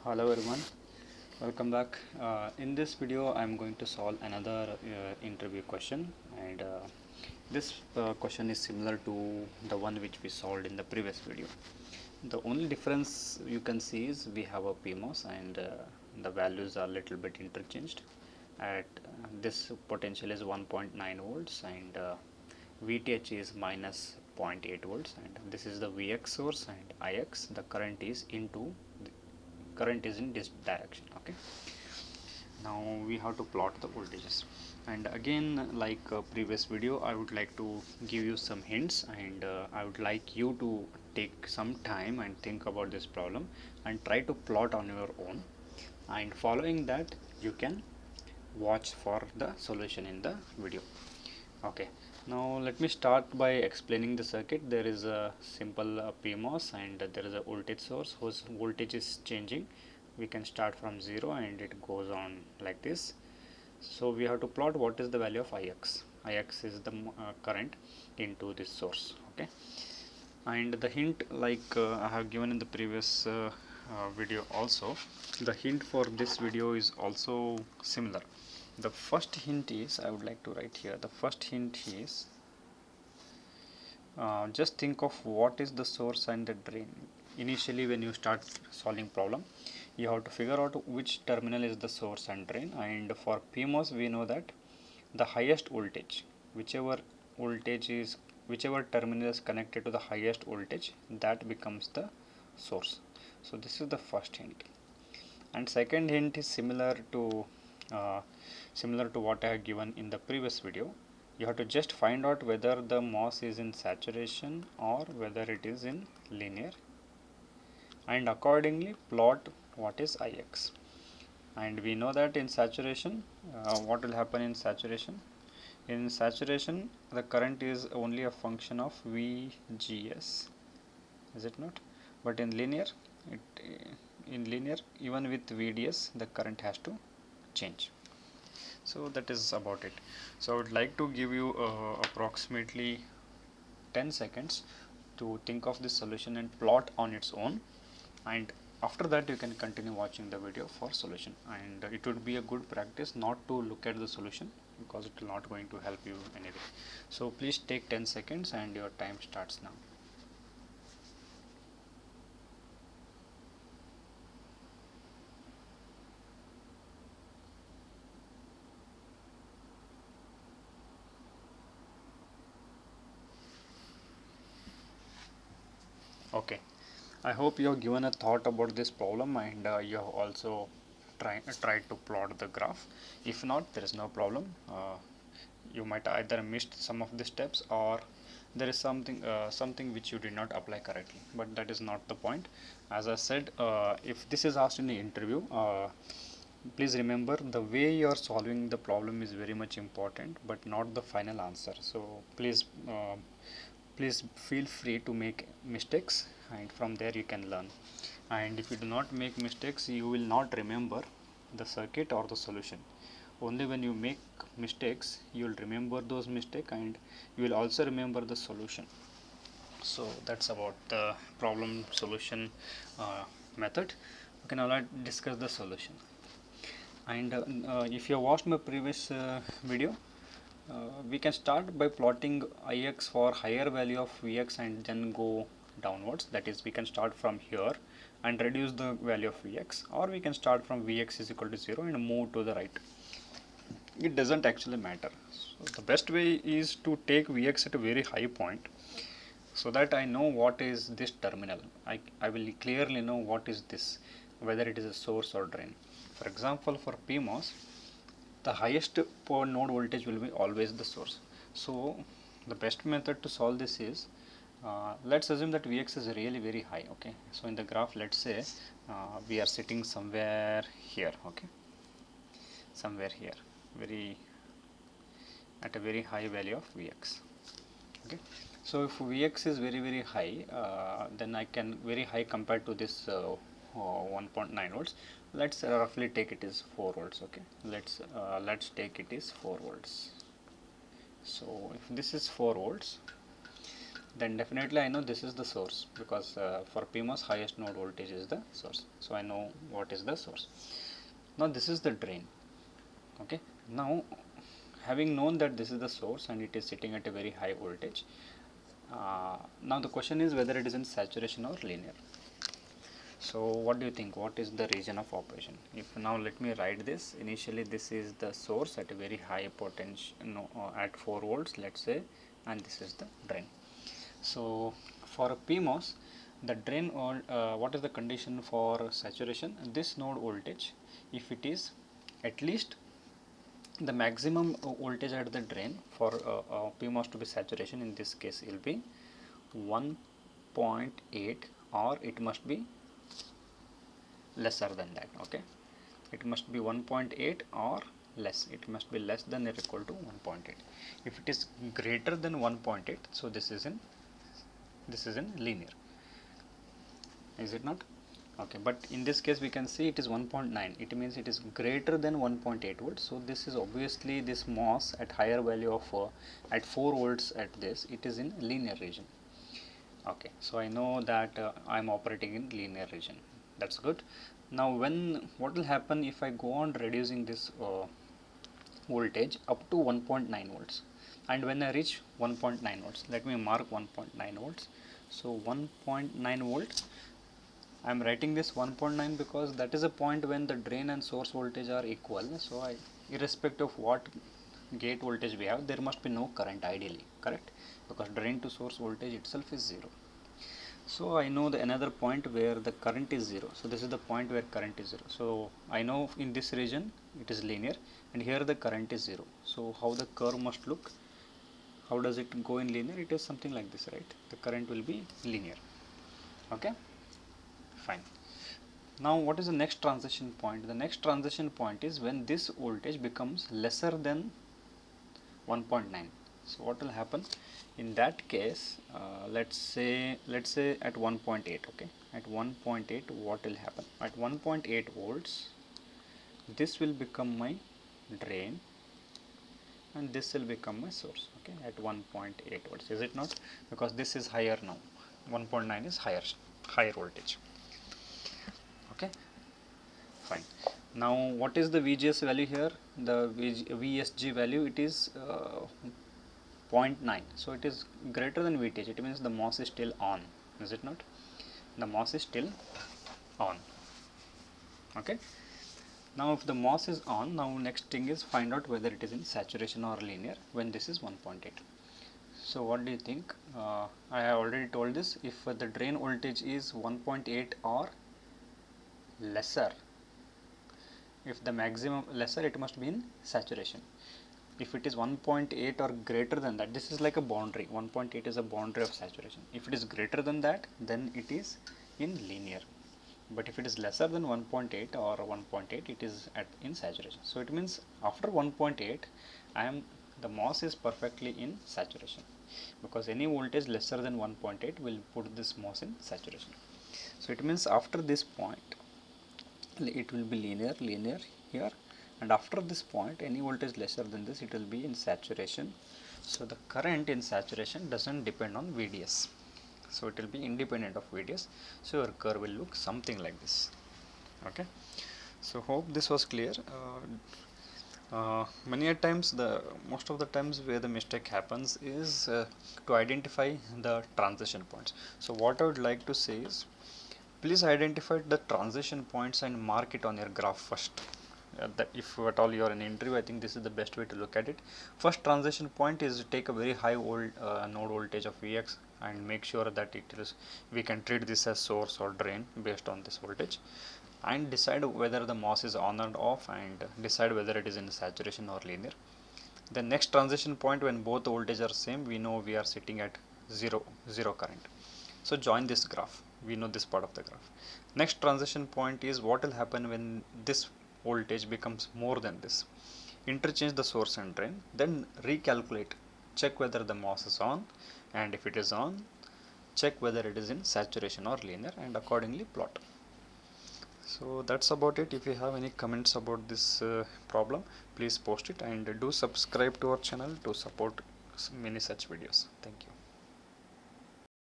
Hello everyone, welcome back. In this video I'm going to solve another interview question, and this question is similar to the one which we solved in the previous video. The only difference you can see is we have a PMOS and the values are little bit interchanged. At this potential is 1.9 volts and VTH is minus 0.8 volts, and this is the Vx source, and Ix the current is in this direction. Okay, now we have to plot the voltages, and again, like previous video, I would like to give you some hints, and I would like you to take some time and think about this problem and try to plot on your own, and following that you can watch for the solution in the video. Okay, now let me start by explaining the circuit. There is a simple PMOS and there is a voltage source whose voltage is changing. We can start from 0 and it goes on like this. So we have to plot what is the value of Ix. Ix is the current into this source. Okay, and the hint, like I have given in the previous video also, the hint for this video is also similar. The first hint is, I would like to write here, the first hint is just think of what is the source and the drain. Initially when you start solving problem, you have to figure out which terminal is the source and drain, and for PMOS we know that the highest voltage, whichever terminal is connected to the highest voltage, that becomes the source. So this is the first hint, and second hint is uh, similar to what I have given in the previous video. You have to just find out whether the MOS is in saturation or whether it is in linear, and accordingly plot what is Ix. And we know that in saturation, what will happen in saturation? In saturation, the current is only a function of VGS, is it not? But in linear, even with VDS, the current has to change. So that is about it. So I would like to give you approximately 10 seconds to think of this solution and plot on its own, and after that you can continue watching the video for solution. And it would be a good practice not to look at the solution because it will not going to help you anyway. So please take 10 seconds and your time starts now. Okay, I hope you have given a thought about this problem, and you have also tried to plot the graph. If not, there is no problem. You might either missed some of the steps, or there is something which you did not apply correctly, but that is not the point. As I said, if this is asked in the interview, please remember the way you are solving the problem is very much important, but not the final answer. So please feel free to make mistakes, and from there you can learn. And if you do not make mistakes, you will not remember the circuit or the solution. Only when you make mistakes, you will remember those mistakes, and you will also remember the solution. So that's about the problem solution method. Okay, now let's discuss the solution. And if you have watched my previous video, we can start by plotting Ix for higher value of Vx and then go downwards. That is, we can start from here and reduce the value of Vx, or we can start from Vx is equal to 0 and move to the right. It doesn't actually matter. So the best way is to take Vx at a very high point, so that I know what is this terminal. I will clearly know what is this, whether it is a source or drain. For example, for PMOS, the highest per node voltage will be always the source. So the best method to solve this is, let's assume that Vx is really very high. Okay, so in the graph, let's say we are sitting somewhere here. Okay, somewhere here, very at a very high value of Vx. Okay, so if Vx is very high, then I can very high compared to this 1.9 volts. Let's roughly take it is 4 volts. Okay, let's take it is 4 volts. So if this is 4 volts, then definitely I know this is the source, because for PMOS highest node voltage is the source, so I know what is the source. Now this is the drain. Okay, now having known that this is the source and it is sitting at a very high voltage, now the question is whether it is in saturation or linear. So what do you think, what is the region of operation? If now let me write this. Initially this is the source at a very high potential, at 4 volts let's say, and this is the drain. So for a PMOS, the drain, or what is the condition for saturation? This node voltage, if it is at least the maximum voltage at the drain for PMOS to be saturation, in this case it will be 1.8, or it must be lesser than that. Okay, it must be 1.8 or less, it must be less than or equal to 1.8. if it is greater than 1.8, so this is in linear, is it not? Okay, but in this case we can see it is 1.9, it means it is greater than 1.8 volts. So this is obviously this MOS at higher value of at 4 volts, at this it is in linear region. Okay, so I know that I am operating in linear region. That's good. Now what will happen if I go on reducing this voltage up to 1.9 volts, and when I reach 1.9 volts, let me mark 1.9 volts. So 1.9 volts, I am writing this 1.9 because that is a point when the drain and source voltage are equal. So irrespective of what gate voltage we have, there must be no current ideally, correct? Because drain to source voltage itself is 0. So I know another point where the current is 0. So this is the point where current is 0. So I know in this region it is linear, and here the current is 0. So how the curve must look? How does it go in linear? It is something like this, right? The current will be linear. Okay, fine. Now what is the next transition point? The next transition point is when this voltage becomes lesser than 1.9. So what will happen in that case? Let's say at 1.8. okay, at 1.8 what will happen? At 1.8 volts, this will become my drain and this will become my source. Okay, at 1.8 volts, is it not? Because this is higher now, 1.9 is higher voltage. Okay, fine. Now what is the VGS value here? The VSG value, it is 0.9. So it is greater than VTH. It means the MOS is still on, is it not? The MOS is still on. Okay, now if the MOS is on, now next thing is find out whether it is in saturation or linear when this is 1.8. So what do you think? I have already told this. If the drain voltage is 1.8 or lesser, if the maximum lesser, it must be in saturation. If it is 1.8 or greater than that, this is like a boundary. 1.8 is a boundary of saturation. If it is greater than that, then it is in linear. But if it is lesser than 1.8 or 1.8, it is in saturation. So it means after 1.8, the MOS is perfectly in saturation, because any voltage lesser than 1.8 will put this MOS in saturation. So it means after this point, it will be linear here, and after this point any voltage lesser than this, it will be in saturation. So the current in saturation doesn't depend on VDS, so it will be independent of VDS. So your curve will look something like this. Okay, so hope this was clear. Many a times, most of the times where the mistake happens is to identify the transition points. So what I would like to say is, please identify the transition points and mark it on your graph first. That if at all you are in interview, I think this is the best way to look at it. First transition point is take a very high node voltage of Vx and make sure that we can treat this as source or drain based on this voltage, and decide whether the MOS is on and off, and decide whether it is in saturation or linear. The next transition point, when both voltages are same, we know we are sitting at zero current. So join this graph, we know this part of the graph. Next transition point is what will happen when this voltage becomes more than this. Interchange the source and drain, then recalculate, check whether the MOS is on, and if it is on, check whether it is in saturation or linear, and accordingly plot. So that's about it. If you have any comments about this problem, please post it, and do subscribe to our channel to support many such videos. Thank you.